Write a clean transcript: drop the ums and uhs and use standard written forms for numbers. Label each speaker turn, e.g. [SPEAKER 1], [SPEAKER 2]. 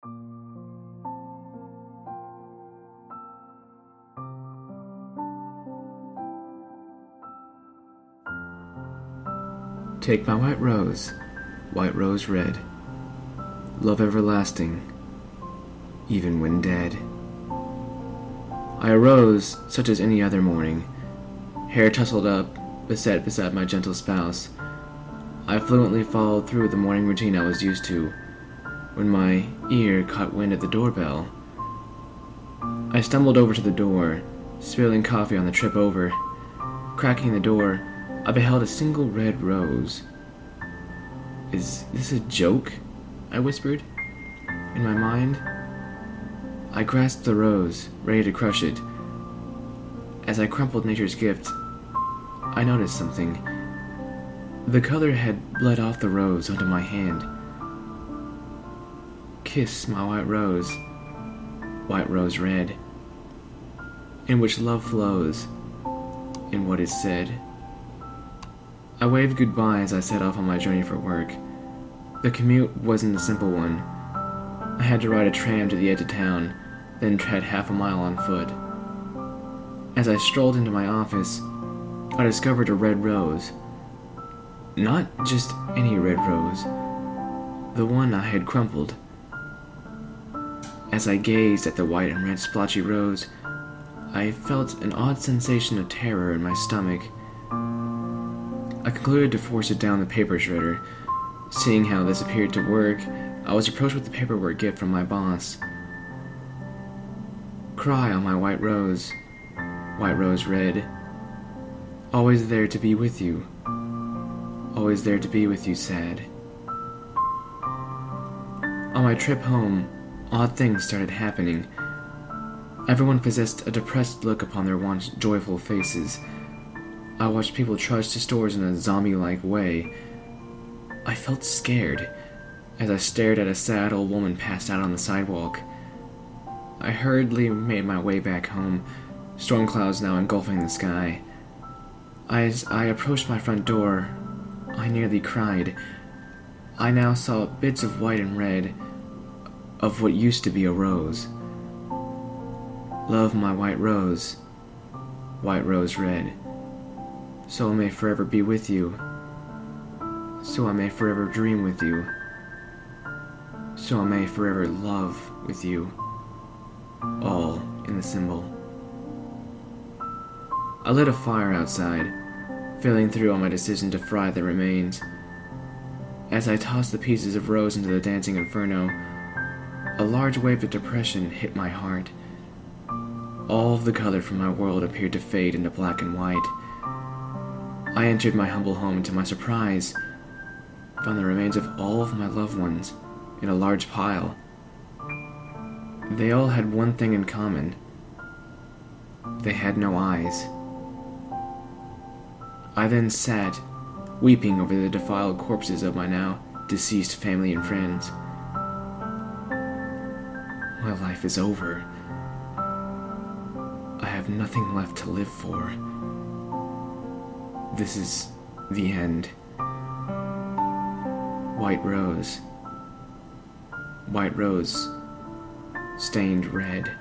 [SPEAKER 1] Take my white rose red, love everlasting, even when dead. I arose such as any other morning, hair tousled up, beset beside my gentle spouse. I fluently followed through the morning routine I was used to, when my ear caught wind of the doorbell. I stumbled over to the door, spilling coffee on the trip over. Cracking the door, I beheld a single red rose. "Is this a joke?" I whispered. In my mind, I grasped the rose, ready to crush it. As I crumpled nature's gift, I noticed something. The color had bled off the rose onto my hand. Kiss my white rose red, in which love flows, in what is said. I waved goodbye as I set off on my journey for work. The commute wasn't a simple one. I had to ride a tram to the edge of town, then tread half a mile on foot. As I strolled into my office, I discovered a red rose. Not just any red rose, the one I had crumpled. As I gazed at the white and red splotchy rose, I felt an odd sensation of terror in my stomach. I concluded to force it down the paper shredder. Seeing how this appeared to work, I was approached with the paperwork gift from my boss. Cry on my white rose red, always there to be with you, always there to be with you sad. On my trip home, odd things started happening. Everyone possessed a depressed look upon their once joyful faces. I watched people trudge to stores in a zombie-like way. I felt scared as I stared at a sad old woman passed out on the sidewalk. I hurriedly made my way back home, storm clouds now engulfing the sky. As I approached my front door, I nearly cried. I now saw bits of white and red of what used to be a rose. Love my white rose red. So I may forever be with you. So I may forever dream with you. So I may forever love with you. All in the symbol. I lit a fire outside, feeling through on my decision to fry the remains. As I tossed the pieces of rose into the dancing inferno, a large wave of depression hit my heart. All of the color from my world appeared to fade into black and white. I entered my humble home and to my surprise, found the remains of all of my loved ones in a large pile. They all had one thing in common. They had no eyes. I then sat, weeping over the defiled corpses of my now deceased family and friends. My life is over. I have nothing left to live for. This is the end. White rose, stained red.